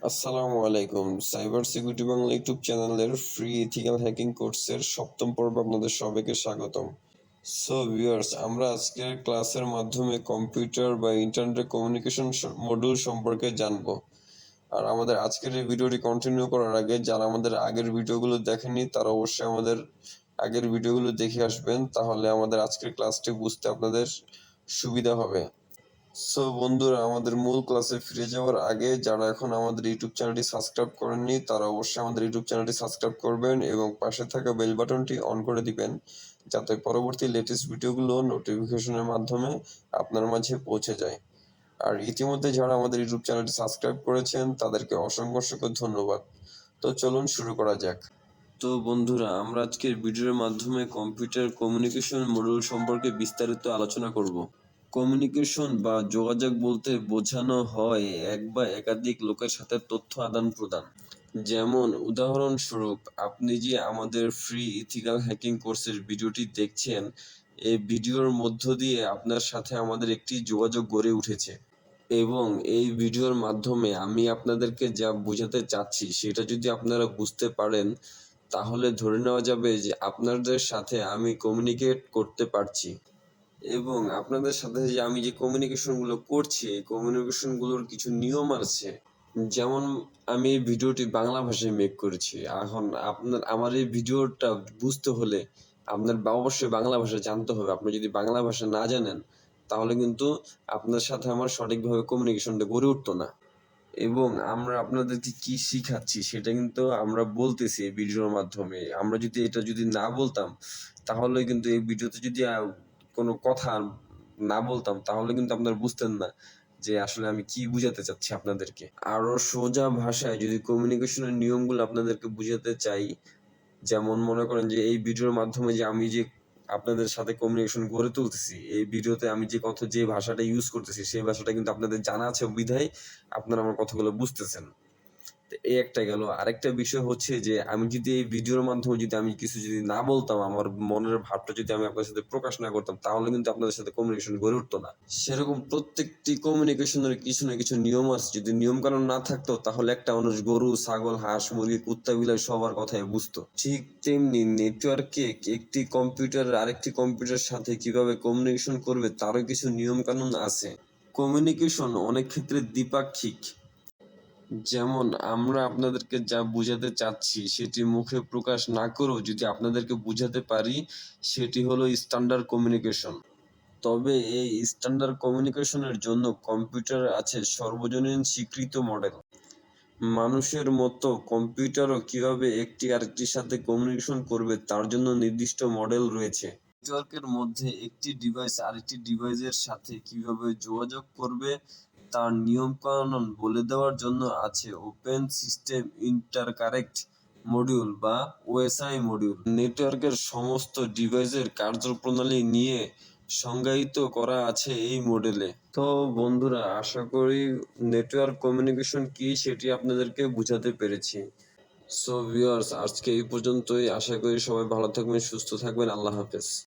আসসালামু আলাইকুম। Cyber security Bangla YouTube চ্যানেলের ফ্রি ইথিক্যাল হ্যাকিং কোর্সের সপ্তম পর্বে আপনাদের সবাইকে স্বাগতম। সো ভিউয়ার্স, আমরা আজকের ক্লাসের মাধ্যমে কম্পিউটার বা ইন্টারনেট কমিউনিকেশন মডিউল সম্পর্কে জানব। আর আমাদের আজকের এই ভিডিওটি কন্টিনিউ করার আগে যারা আমাদের আগের ভিডিওগুলো দেখেনি তারা অবশ্যই আমাদের আগের ভিডিওগুলো দেখে আসবেন, তাহলে আমাদের আজকের ক্লাসটি বুঝতে আপনাদের সুবিধা হবে। সো বন্ধুরা, আমাদের মূল ক্লাসে ফিরে যাওয়ার আগে যারা এখন আমাদের ইউটিউব চ্যানেলটি সাবস্ক্রাইব করেননি তারা অবশ্যই আমাদের ইউটিউব চ্যানেলটি সাবস্ক্রাইব করবেন এবং পাশে থাকা বেল বাটনটি অন করে দিবেন, যাতে পরবর্তী লেটেস্ট ভিডিওগুলো নোটিফিকেশনের মাধ্যমে আপনার মাঝে পৌঁছে যায়। আর ইতিমধ্যে যারা আমাদের ইউটিউব চ্যানেলটি সাবস্ক্রাইব করেছেন তাদেরকে অসংখ্য অসংখ্য ধন্যবাদ। তো চলুন শুরু করা যাক। তো বন্ধুরা, আমরা আজকের ভিডিওর মাধ্যমে কম্পিউটার কমিউনিকেশন মডিউল সম্পর্কে বিস্তারিত আলোচনা করব। কমিউনিকেশন বা যোগাযোগ বলতে বোঝানো হয় এক বা একাধিক লোকের সাথে তথ্য আদান প্রদান। যেমন উদাহরণস্বরূপ, আপনি যে আমাদের ফ্রি ইথিক্যাল হ্যাকিং কোর্সের ভিডিওটি দেখছেন, এই ভিডিওর মধ্য দিয়ে আপনার সাথে আমাদের একটি যোগাযোগ গড়ে উঠেছে এবং এই ভিডিওর মাধ্যমে আমি আপনাদেরকে যা বোঝাতে চাচ্ছি সেটা যদি আপনারা বুঝতে পারেন, তাহলে ধরে নেওয়া যাবে যে আপনাদের সাথে আমি কমিউনিকেট করতে পারছি এবং আপনাদের সাথে যে আমি যে কমিউনিকেশনগুলো করছি এই কমিউনিকেশনগুলোর কিছু নিয়ম আছে। যেমন আমি এই ভিডিওটি বাংলা ভাষায় মেক করেছি। এখন আমার এই ভিডিওটা বুঝতে হলে আপনার অবশ্যই বাংলা ভাষা জানতে হবে। আপনি যদি বাংলা ভাষা না জানেন তাহলে কিন্তু আপনার সাথে আমার সঠিকভাবে কমিউনিকেশনটা গড়ে উঠতো না। এবং আমরা আপনাদেরকে কি শিখাচ্ছি সেটা কিন্তু আমরা বলতেছি এই ভিডিওর মাধ্যমে। আমরা যদি এটা যদি না বলতাম তাহলে কিন্তু এই ভিডিওতে যদি কোনো কথা না বলতাম তাহলে কিন্তু আপনারা বুঝতেন না যে আসলে আমি কি বুঝাতে চাচ্ছি আপনাদেরকে। আরো সোজা ভাষায় যদি কমিউনিকেশনের নিয়মগুলো আপনাদেরকে বুঝাতে চাই, যেমন মনে করেন যে এই ভিডিওর মাধ্যমে যে আমি যে আপনাদের সাথে কমিউনিকেশন গড়ে তুলতেছি, এই ভিডিওতে আমি যে ভাষাটা ইউজ করতেছি সেই ভাষাটা কিন্তু আপনাদের জানা আছে বিধায় আপনারা আমার কথাগুলো বুঝতেছেন। তো এই একটা গেল। আরেকটা বিষয় হচ্ছে যে আমি যদি এই ভিডিওর মাধ্যমে যদি আমি কিছু যদি না বলতাম, আমার মনের ভাবটা যদি আমি আপনার সাথে প্রকাশ না করতাম তাহলে কিন্তু আপনাদের সাথে কমিউনিকেশন গড়ে উঠতো না। সেরকম প্রত্যেকটি কমিউনিকেশনের কিছু না কিছু নিয়ম আছে। যদি নিয়ম কানুন না থাকতো তাহলে একটা মানুষ গরু, ছাগল, হাঁস, মুরগি, কুত্তা, বিলাই সবার কথাই বুঝতো। ঠিক তেমনি নেটওয়ার্কে একটি কম্পিউটার আরেকটি কম্পিউটারের সাথে কিভাবে কমিউনিকেশন করবে তারও কিছু নিয়ম কানুন আছে। কমিউনিকেশন অনেক ক্ষেত্রে দ্বিপাক্ষিক। যেমন আমরা আপনাদেরকে যা বুঝাতে চাচ্ছি সেটি মুখে প্রকাশ না করেও যদি আপনাদেরকে বুঝাতে পারি, সেটি হলো স্ট্যান্ডার্ড কমিউনিকেশন। তবে এই স্ট্যান্ডার্ড কমিউনিকেশনের জন্য কম্পিউটার আছে সর্বজনীন স্বীকৃত মডেল। মানুষের মতো কম্পিউটারও কিভাবে একটি আরেকটির সাথে কমিউনিকেশন করবে তার জন্য নির্দিষ্ট মডেল রয়েছে। নেটওয়ার্কের মধ্যে একটি ডিভাইস আরেকটি ডিভাইসের সাথে কিভাবে যোগাযোগ করবে তার নিয়মকানুন বলে দেওয়ার জন্য আছে ওপেন সিস্টেম ইন্টারকানেক্ট মডিউল বা ওএসআই মডিউল। নেটওয়ার্কের সমস্ত ডিভাইসের কার্যপ্রণালী নিয়ে সংজ্ঞায়িত করা আছে এই মডেলে। তো বন্ধুরা, আশা করি নেটওয়ার্ক কমিউনিকেশন কি সেটি আপনাদেরকে বুঝাতে পেরেছি। সো ভিউয়ার্স, আজকে এই পর্যন্তই। আশা করি সবাই ভালো থাকবেন, সুস্থ থাকবেন। আল্লাহ হাফেজ।